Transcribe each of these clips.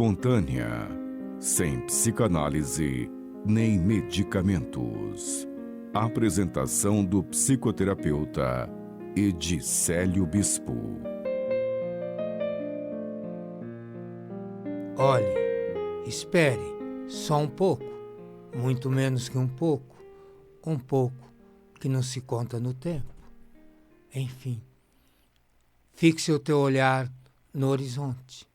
espontânea, sem psicanálise nem medicamentos. Apresentação do psicoterapeuta Edicélio Bispo. Olhe, espere, só um pouco, muito menos que um pouco que não se conta no tempo. Enfim, fixe o teu olhar no horizonte,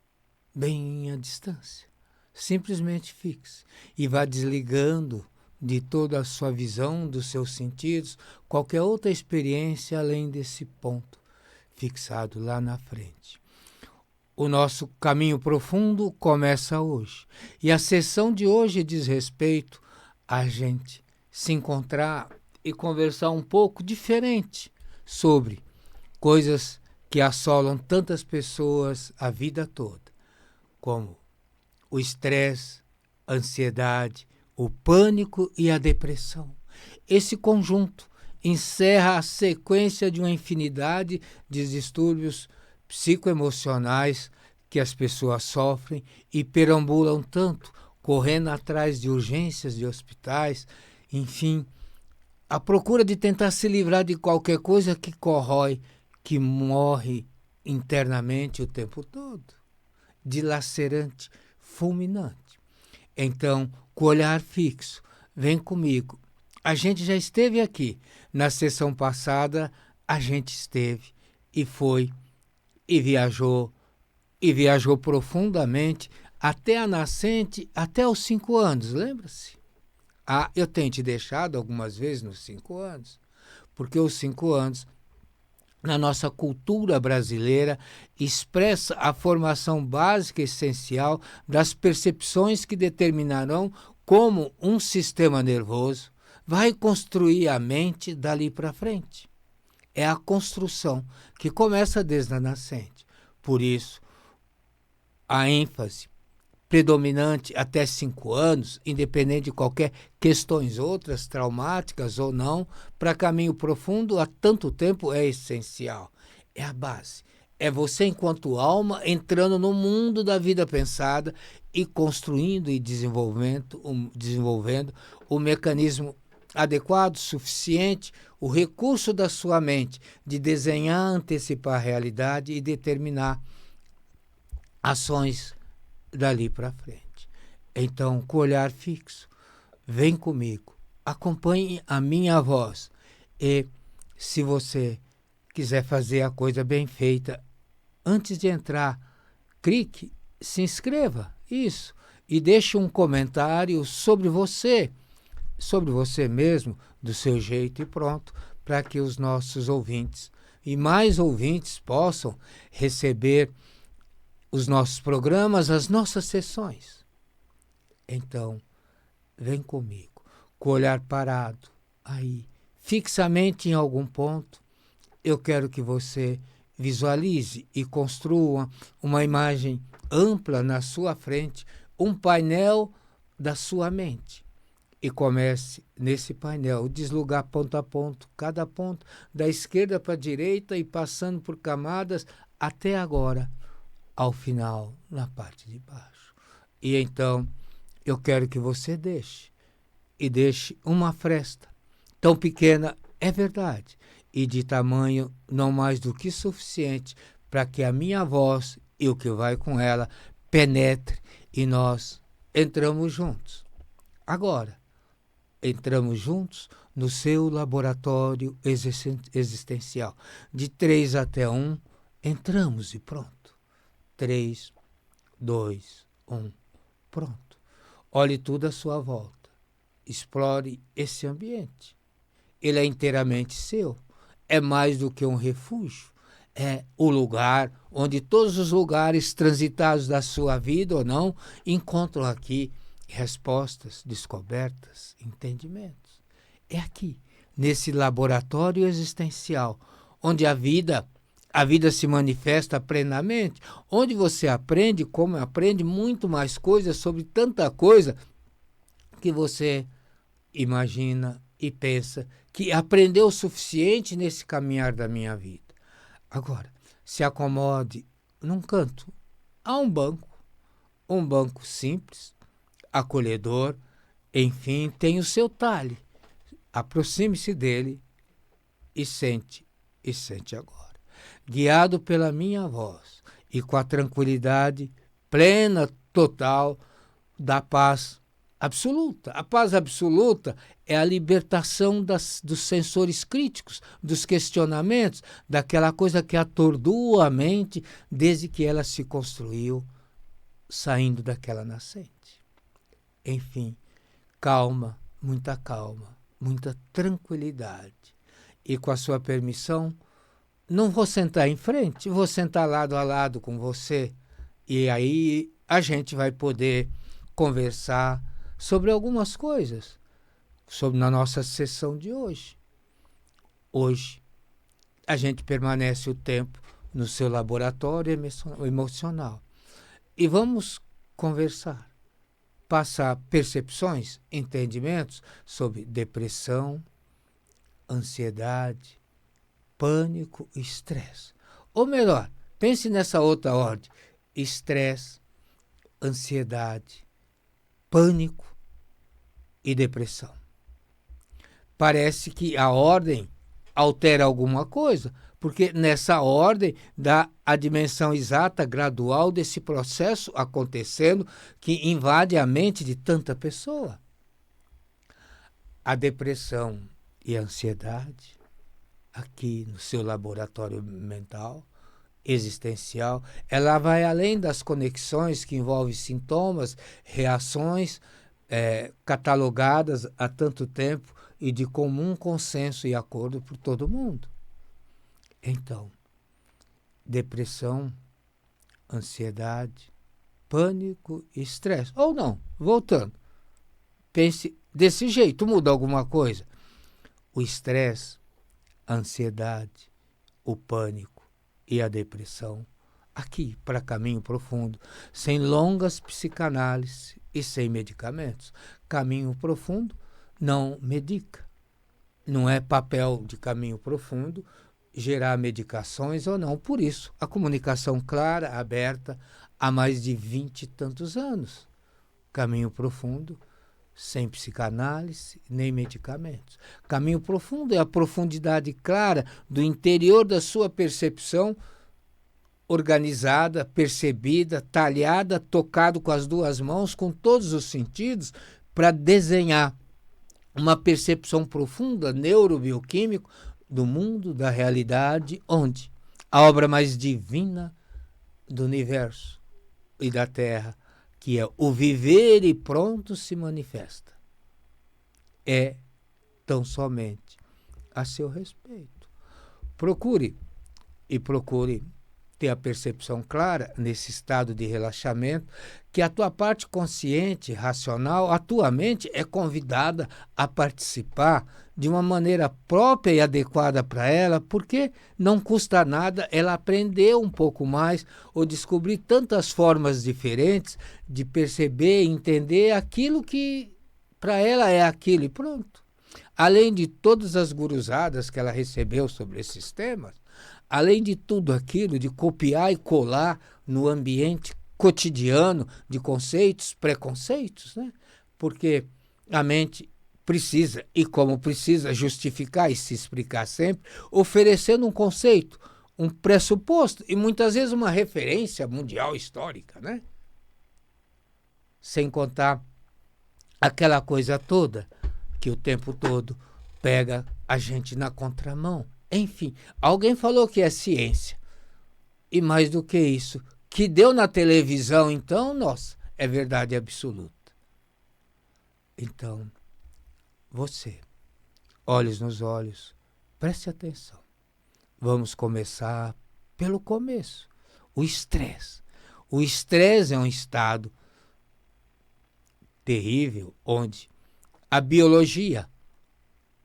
bem à distância. Simplesmente fixe e vá desligando de toda a sua visão, dos seus sentidos, qualquer outra experiência além desse ponto fixado lá na frente. O nosso caminho profundo começa hoje. E a sessão de hoje diz respeito a gente se encontrar e conversar um pouco diferente sobre coisas que assolam tantas pessoas a vida toda, como o estresse, a ansiedade, o pânico e a depressão. Esse conjunto encerra a sequência de uma infinidade de distúrbios psicoemocionais que as pessoas sofrem e perambulam tanto, correndo atrás de urgências de hospitais, enfim, à procura de tentar se livrar de qualquer coisa que corrói, que morre internamente o tempo todo, dilacerante, fulminante. Então, com o olhar fixo, vem comigo. A gente já esteve aqui. Na sessão passada, a gente esteve e foi e viajou profundamente até a nascente, até os 5 anos, lembra-se? Eu tenho te deixado algumas vezes nos 5 anos, porque os 5 anos, na nossa cultura brasileira, expressa a formação básica e essencial das percepções que determinarão como um sistema nervoso vai construir a mente dali para frente. É a construção que começa desde a nascente. Por isso, a ênfase predominante até 5 anos, independente de qualquer questões outras, traumáticas ou não, para caminho profundo há tanto tempo é essencial. É a base. É você, enquanto alma, entrando no mundo da vida pensada e construindo e desenvolvendo o mecanismo adequado, suficiente, o recurso da sua mente de desenhar, antecipar a realidade e determinar ações dali para frente. Então, com o olhar fixo, vem comigo, acompanhe a minha voz e, se você quiser fazer a coisa bem feita, antes de entrar, clique, se inscreva, isso, e deixe um comentário sobre você mesmo, do seu jeito e pronto, para que os nossos ouvintes e mais ouvintes possam receber os nossos programas, as nossas sessões. Então, vem comigo, com o olhar parado, aí, fixamente em algum ponto. Eu quero que você visualize e construa uma imagem ampla na sua frente, um painel da sua mente. E comece, nesse painel, deslugar ponto a ponto, cada ponto, da esquerda para a direita e passando por camadas até agora, ao final, na parte de baixo. E então, eu quero que você deixe uma fresta, tão pequena, é verdade, e de tamanho não mais do que suficiente para que a minha voz e o que vai com ela penetre e nós entramos juntos. Agora, entramos juntos no seu laboratório existencial. De 3 até 1, entramos e pronto. 3, 2, 1, pronto. Olhe tudo à sua volta. Explore esse ambiente. Ele é inteiramente seu. É mais do que um refúgio. É o lugar onde todos os lugares transitados da sua vida ou não encontram aqui respostas, descobertas, entendimentos. É aqui, nesse laboratório existencial, onde a vida se manifesta plenamente, onde você aprende, como aprende, muito mais coisas sobre tanta coisa que você imagina e pensa que aprendeu o suficiente nesse caminhar da minha vida. Agora, se acomode num canto, há um banco, Um banco simples, acolhedor, enfim, tem o seu talhe. Aproxime-se dele e sente agora. Guiado pela minha voz e com a tranquilidade plena, total, da paz absoluta. A paz absoluta é a libertação dos sensores críticos, dos questionamentos, daquela coisa que atordoa a mente desde que ela se construiu saindo daquela nascente. Enfim, calma, muita tranquilidade. E com a sua permissão, não vou sentar em frente, vou sentar lado a lado com você. E aí a gente vai poder conversar sobre algumas coisas, na nossa sessão de hoje. Hoje, a gente permanece o tempo no seu laboratório emocional. E vamos conversar, passar percepções, entendimentos sobre depressão, ansiedade, pânico e estresse. Ou melhor, pense nessa outra ordem: estresse, ansiedade, pânico e depressão. Parece que a ordem altera alguma coisa, porque nessa ordem dá a dimensão exata, gradual desse processo acontecendo que invade a mente de tanta pessoa. A depressão e a ansiedade, aqui no seu laboratório mental, existencial, ela vai além das conexões que envolvem sintomas, reações catalogadas há tanto tempo e de comum consenso e acordo por todo mundo. Então, depressão, ansiedade, pânico e estresse. Ou não, voltando, pense desse jeito, muda alguma coisa. O estresse, a ansiedade, o pânico e a depressão, aqui para Caminho Profundo, sem longas psicanálises e sem medicamentos. Caminho Profundo não medica. Não é papel de Caminho Profundo gerar medicações ou não. Por isso, a comunicação clara, aberta, há mais de 20 e tantos anos. Caminho Profundo, sem psicanálise nem medicamentos. Caminho Profundo é a profundidade clara do interior da sua percepção, organizada, percebida, talhada, tocado com as duas mãos, com todos os sentidos, para desenhar uma percepção profunda, neurobioquímico, do mundo, da realidade, onde a obra mais divina do universo e da Terra, que é o viver e pronto, se manifesta. É tão somente a seu respeito. Procure ter a percepção clara nesse estado de relaxamento, que a tua parte consciente, racional, a tua mente é convidada a participar de uma maneira própria e adequada para ela, porque não custa nada ela aprender um pouco mais ou descobrir tantas formas diferentes de perceber e entender aquilo que para ela é aquilo e pronto. Além de todas as guruzadas que ela recebeu sobre esses temas, além de tudo aquilo de copiar e colar no ambiente cotidiano de conceitos, preconceitos, né? Porque a mente precisa, e como precisa justificar e se explicar sempre, oferecendo um conceito, um pressuposto e muitas vezes uma referência mundial histórica, né? Sem contar aquela coisa toda que o tempo todo pega a gente na contramão. Enfim, alguém falou que é ciência. E mais do que isso, que deu na televisão, então, nossa, é verdade absoluta. Então, você, olhos nos olhos, preste atenção. Vamos começar pelo começo. O estresse. O estresse é um estado terrível onde a biologia,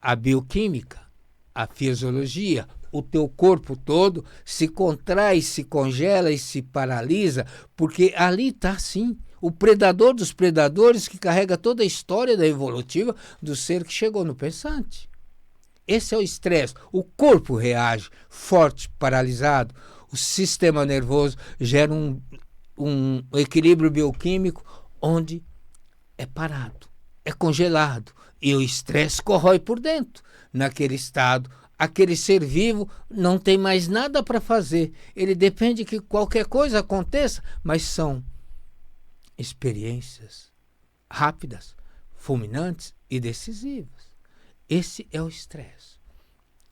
a bioquímica, a fisiologia, o teu corpo todo se contrai, se congela e se paralisa, porque ali está, sim, o predador dos predadores que carrega toda a história da evolutiva do ser que chegou no pensante. Esse é o estresse. O corpo reage, forte, paralisado. O sistema nervoso gera um equilíbrio bioquímico onde é parado, é congelado e o estresse corrói por dentro. Naquele estado, aquele ser vivo não tem mais nada para fazer. Ele depende que qualquer coisa aconteça, mas são experiências rápidas, fulminantes e decisivas. Esse é o estresse.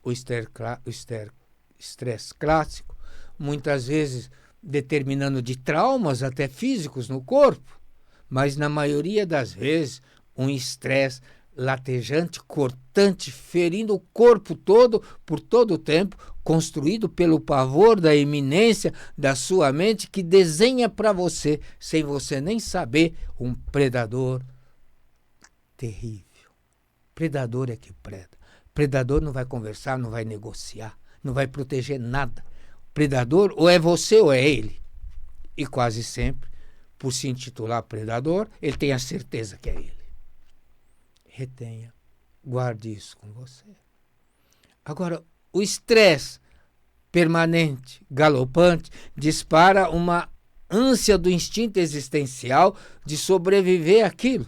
O estresse clássico, muitas vezes determinando de traumas até físicos no corpo, mas na maioria das vezes um estresse latejante, cortante, ferindo o corpo todo por todo o tempo, construído pelo pavor da iminência da sua mente que desenha para você, sem você nem saber, um predador terrível. Predador é que preda. Predador não vai conversar, não vai negociar, não vai proteger nada. Predador ou é você ou é ele. E quase sempre, por se intitular predador, ele tem a certeza que é ele. Retenha, guarde isso com você. Agora, o estresse permanente, galopante, dispara uma ânsia do instinto existencial de sobreviver àquilo,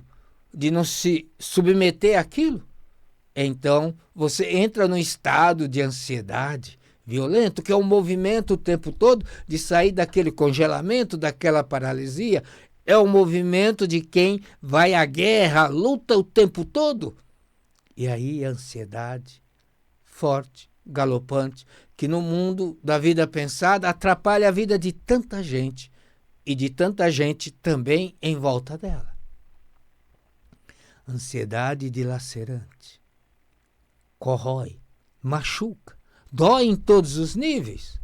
de não se submeter àquilo. Então, você entra num estado de ansiedade violento, que é um movimento o tempo todo de sair daquele congelamento, daquela paralisia. É o movimento de quem vai à guerra, luta o tempo todo. E aí a ansiedade forte, galopante, que no mundo da vida pensada atrapalha a vida de tanta gente e de tanta gente também em volta dela. Ansiedade dilacerante. Corrói, machuca, dói em todos os níveis.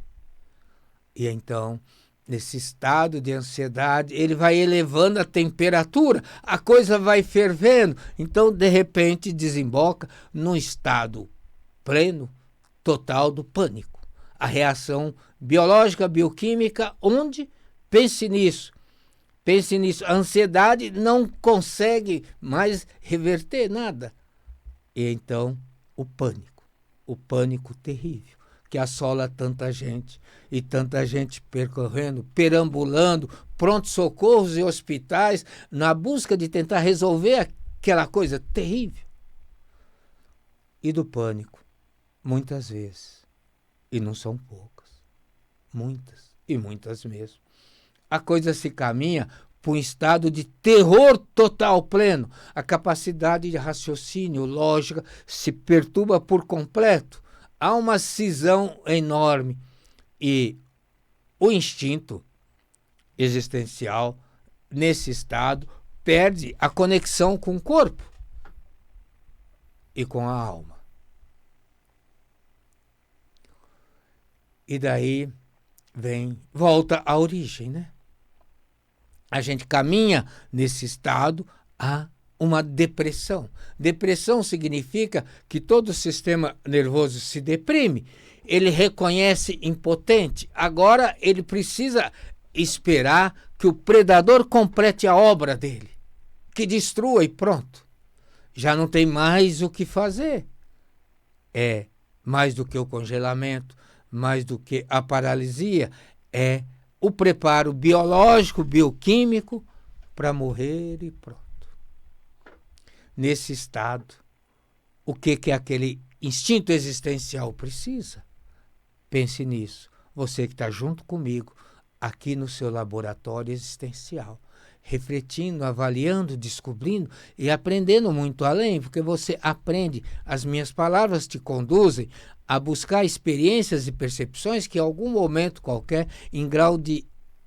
E então, nesse estado de ansiedade, ele vai elevando a temperatura, a coisa vai fervendo. Então, de repente, desemboca num estado pleno, total do pânico. A reação biológica, bioquímica, onde? Pense nisso. Pense nisso. A ansiedade não consegue mais reverter nada. E então, o pânico terrível, que assola tanta gente, e tanta gente percorrendo, perambulando, pronto-socorros e hospitais, na busca de tentar resolver aquela coisa terrível. E do pânico, muitas vezes, e não são poucas, muitas e muitas mesmo, a coisa se caminha para um estado de terror total pleno. A capacidade de raciocínio, lógica, se perturba por completo. Há uma cisão enorme e o instinto existencial, nesse estado, perde a conexão com o corpo e com a alma. E daí volta à origem, né? A gente caminha nesse estado a uma depressão. Depressão significa que todo o sistema nervoso se deprime, ele reconhece impotente. Agora ele precisa esperar que o predador complete a obra dele, que destrua e pronto. Já não tem mais o que fazer. É mais do que o congelamento, mais do que a paralisia, é o preparo biológico, bioquímico para morrer e pronto. Nesse estado, o que aquele instinto existencial precisa? Pense nisso. Você que está junto comigo, aqui no seu laboratório existencial, refletindo, avaliando, descobrindo e aprendendo muito além, porque você aprende, as minhas palavras te conduzem a buscar experiências e percepções que em algum momento qualquer, em grau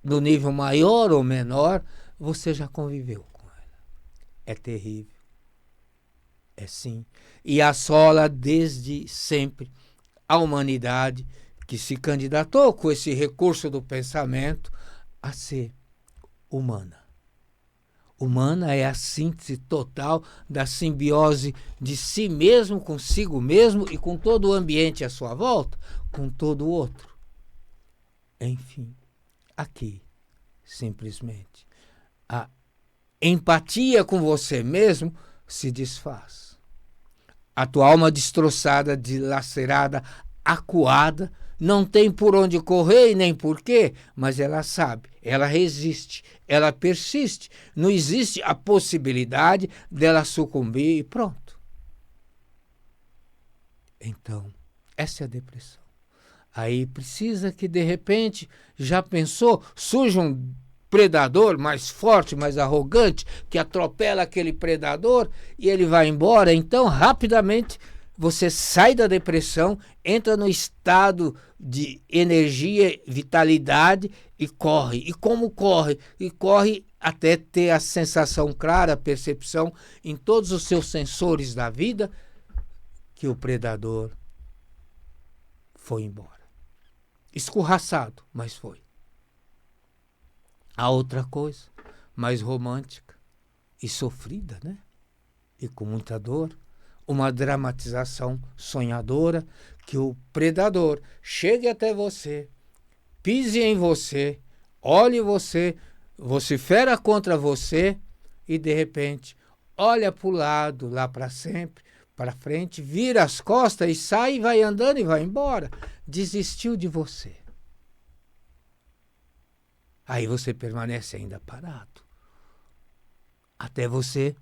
no nível maior ou menor, você já conviveu com ela. É terrível. É sim. E assola desde sempre a humanidade que se candidatou com esse recurso do pensamento a ser humana. Humana é a síntese total da simbiose de si mesmo, consigo mesmo e com todo o ambiente à sua volta, com todo o outro. Enfim, aqui, simplesmente, a empatia com você mesmo se desfaz. A tua alma destroçada, dilacerada, acuada, não tem por onde correr e nem por quê, mas ela sabe, ela resiste, ela persiste. Não existe a possibilidade dela sucumbir e pronto. Então, essa é a depressão. Aí precisa que, de repente, já pensou, surge um predador mais forte, mais arrogante, que atropela aquele predador e ele vai embora. Então, rapidamente, você sai da depressão, entra no estado de energia, vitalidade e corre. E como corre? E corre até ter a sensação clara, a percepção em todos os seus sensores da vida que o predador foi embora. Escorraçado, mas foi. A outra coisa, mais romântica e sofrida, né? E com muita dor, uma dramatização sonhadora, que o predador chegue até você, pise em você, olhe você, vocifera contra você e, de repente, olha para o lado, lá para sempre, para frente, vira as costas e sai, e vai andando e vai embora. Desistiu de você. Aí você permanece ainda parado. Até você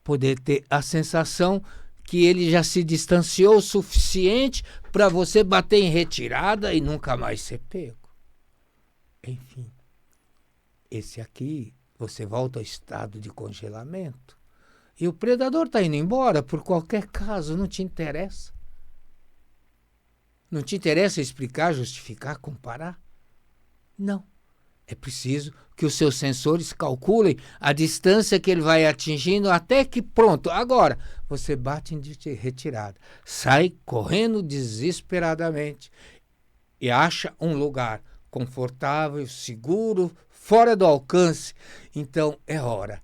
poder ter a sensação que ele já se distanciou o suficiente para você bater em retirada e nunca mais ser pego. Enfim, esse aqui, você volta ao estado de congelamento. E o predador está indo embora por qualquer caso, não te interessa. Não te interessa explicar, justificar, comparar? Não. É preciso que os seus sensores calculem a distância que ele vai atingindo até que pronto. Agora, você bate em retirada, sai correndo desesperadamente e acha um lugar confortável, seguro, fora do alcance. Então é hora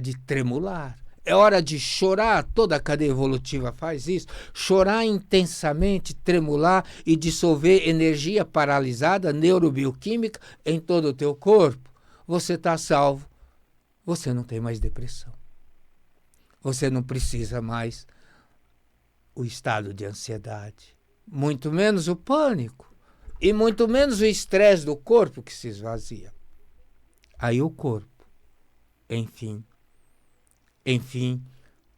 de tremular. É hora de chorar, toda a cadeia evolutiva faz isso, chorar intensamente, tremular e dissolver energia paralisada, neurobioquímica em todo o teu corpo. Você está salvo, você não tem mais depressão. Você não precisa mais o estado de ansiedade, muito menos o pânico e muito menos o estresse do corpo que se esvazia. Aí o corpo, enfim,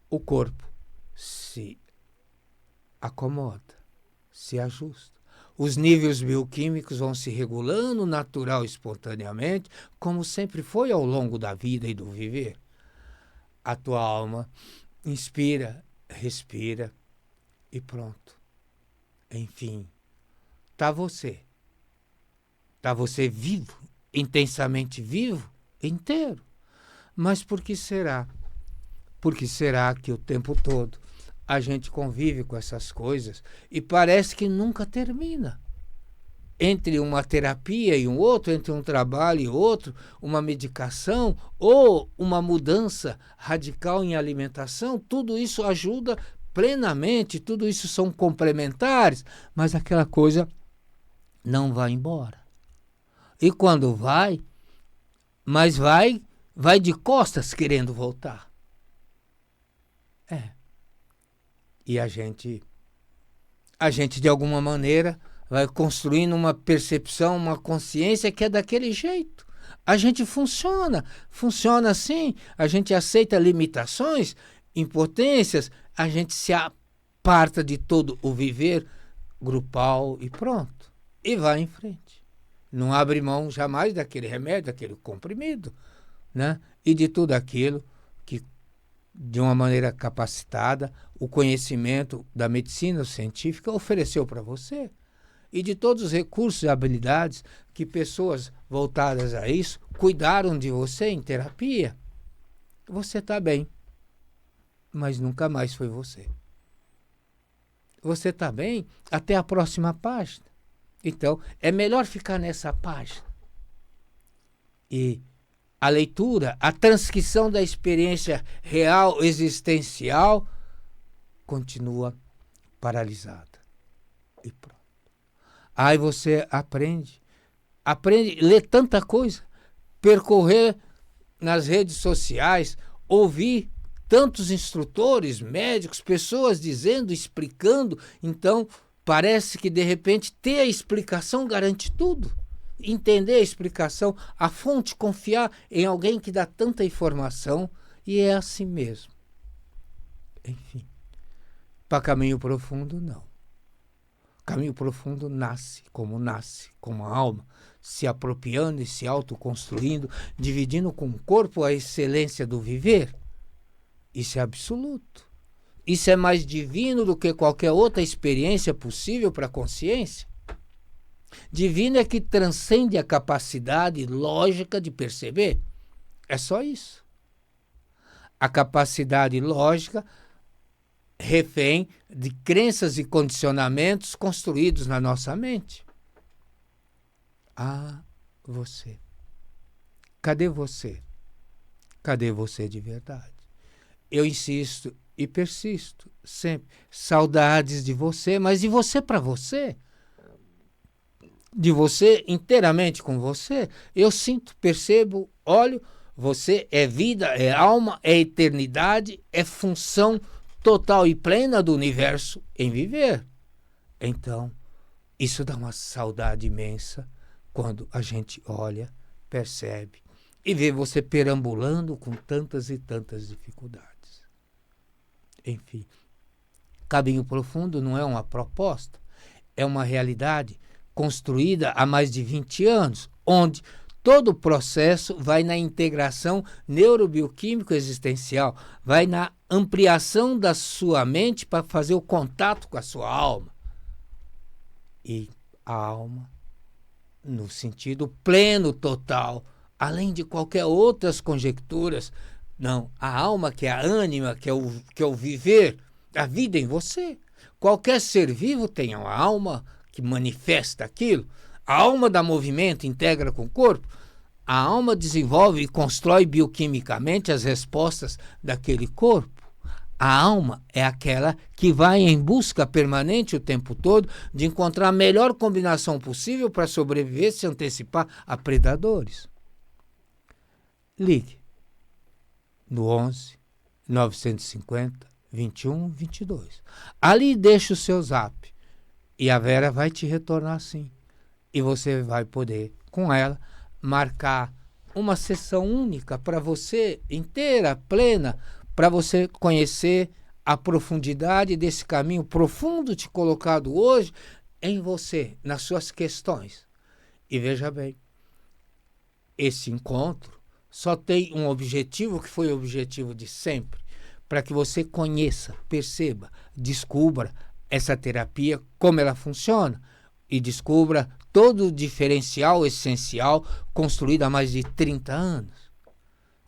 o corpo se acomoda, se ajusta. Os níveis bioquímicos vão se regulando natural e espontaneamente, como sempre foi ao longo da vida e do viver. A tua alma inspira, respira e pronto. Enfim, está você. Está você vivo, intensamente vivo, inteiro. Mas por que será? Porque será que o tempo todo a gente convive com essas coisas e parece que nunca termina? Entre uma terapia e um outro, entre um trabalho e outro, uma medicação ou uma mudança radical em alimentação, tudo isso ajuda plenamente, tudo isso são complementares, mas aquela coisa não vai embora. E quando vai, mas vai de costas querendo voltar. E a gente de alguma maneira vai construindo uma percepção, uma consciência que é daquele jeito. A gente funciona assim, a gente aceita limitações, impotências, a gente se aparta de todo o viver grupal e pronto. E vai em frente. Não abre mão jamais daquele remédio, daquele comprimido, né? E de tudo aquilo que, de uma maneira capacitada, o conhecimento da medicina científica ofereceu para você. E de todos os recursos e habilidades que pessoas voltadas a isso cuidaram de você em terapia. Você está bem, mas nunca mais foi você. Você está bem até a próxima página. Então, é melhor ficar nessa página. E a leitura, a transcrição da experiência real, existencial, continua paralisada. E pronto. Aí você aprende, lê tanta coisa, percorrer nas redes sociais, ouvir tantos instrutores, médicos, pessoas dizendo, explicando. Então, Parece que, de repente, ter a explicação garante tudo. Entender a explicação, a fonte, confiar em alguém que dá tanta informação, e é assim mesmo. Enfim, para caminho profundo, não. Caminho profundo nasce como a alma, se apropriando e se autoconstruindo, dividindo com o corpo a excelência do viver. Isso é absoluto. Isso é mais divino do que qualquer outra experiência possível para a consciência. Divino é que transcende a capacidade lógica de perceber. É só isso. A capacidade lógica refém de crenças e condicionamentos construídos na nossa mente. Ah, você. Cadê você? Cadê você de verdade? Eu insisto e persisto sempre. Saudades de você, mas de você para você. De você inteiramente com você. Eu sinto, percebo, olho, você é vida, é alma, é eternidade, é função total e plena do universo em viver. Então, isso dá uma saudade imensa quando a gente olha, percebe e vê você perambulando com tantas e tantas dificuldades. Enfim, caminho profundo não é uma proposta, é uma realidade construída há mais de 20 anos, onde todo o processo vai na integração neurobioquímico existencial, vai na ampliação da sua mente para fazer o contato com a sua alma. E a alma, no sentido pleno, total, além de qualquer outras conjecturas, não, a alma que é a ânima, que é o viver, a vida em você. Qualquer ser vivo tem uma alma que manifesta aquilo. A alma dá movimento, integra com o corpo. A alma desenvolve e constrói bioquimicamente as respostas daquele corpo. A alma é aquela que vai em busca permanente o tempo todo de encontrar a melhor combinação possível para sobreviver e se antecipar a predadores. Ligue no 11 950 21 22. Ali deixa o seu zap e a Vera vai te retornar sim. E você vai poder, com ela, marcar uma sessão única para você, inteira, plena, para você conhecer a profundidade desse caminho profundo te colocado hoje em você, nas suas questões. E veja bem, esse encontro só tem um objetivo que foi o objetivo de sempre, para que você conheça, perceba, descubra essa terapia, como ela funciona, e descubra todo o diferencial essencial construído há mais de 30 anos.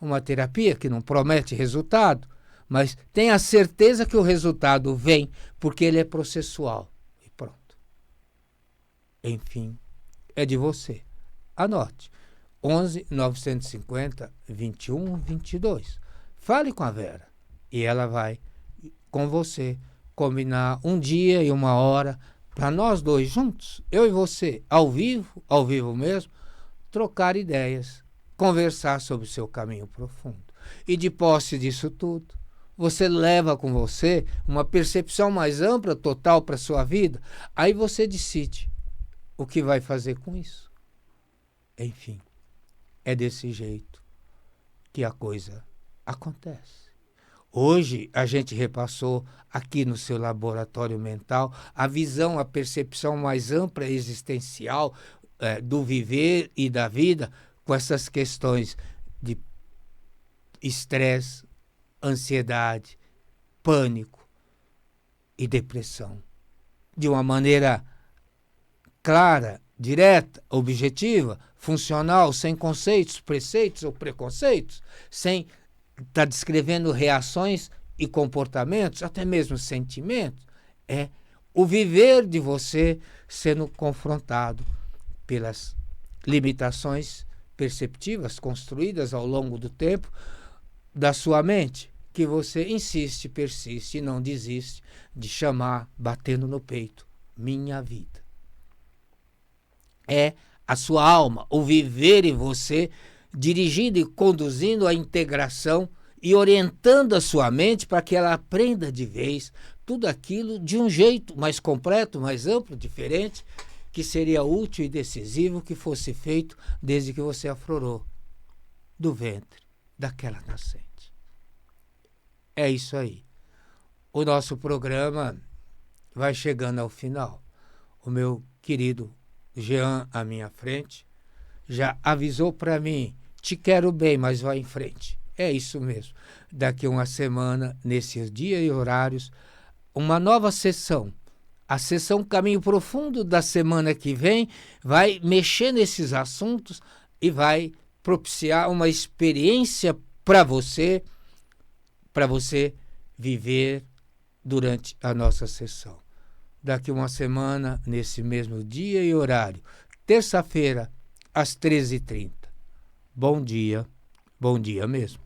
Uma terapia que não promete resultado, mas tenha certeza que o resultado vem porque ele é processual. E pronto. Enfim, é de você. Anote. 11 950 21 22. Fale com a Vera e ela vai com você combinar um dia e uma hora para nós dois juntos, eu e você, ao vivo mesmo, trocar ideias, conversar sobre o seu caminho profundo. E de posse disso tudo, você leva com você uma percepção mais ampla, total para a sua vida, aí você decide o que vai fazer com isso. Enfim, é desse jeito que a coisa acontece. Hoje a gente repassou aqui no seu laboratório mental a visão, a percepção mais ampla existencial do viver e da vida com essas questões de estresse, ansiedade, pânico e depressão. De uma maneira clara, direta, objetiva, funcional, sem conceitos, preceitos ou preconceitos, sem estar descrevendo reações e comportamentos, até mesmo sentimentos. É o viver de você sendo confrontado pelas limitações perceptivas construídas ao longo do tempo da sua mente, que você insiste, persiste e não desiste de chamar, batendo no peito, minha vida. É a sua alma, o viver em você, dirigindo e conduzindo a integração e orientando a sua mente para que ela aprenda de vez tudo aquilo de um jeito mais completo, mais amplo, diferente, que seria útil e decisivo que fosse feito desde que você aflorou do ventre daquela nascente. É isso aí. O nosso programa vai chegando ao final. O meu querido Jean, à minha frente, já avisou para mim: te quero bem, mas vai em frente. É isso mesmo. Daqui a uma semana, nesses dias e horários, uma nova sessão. A sessão Caminho Profundo da semana que vem vai mexer nesses assuntos e vai propiciar uma experiência para você viver durante a nossa sessão. Daqui a uma semana, nesse mesmo dia e horário, terça-feira, às 13h30. Bom dia mesmo.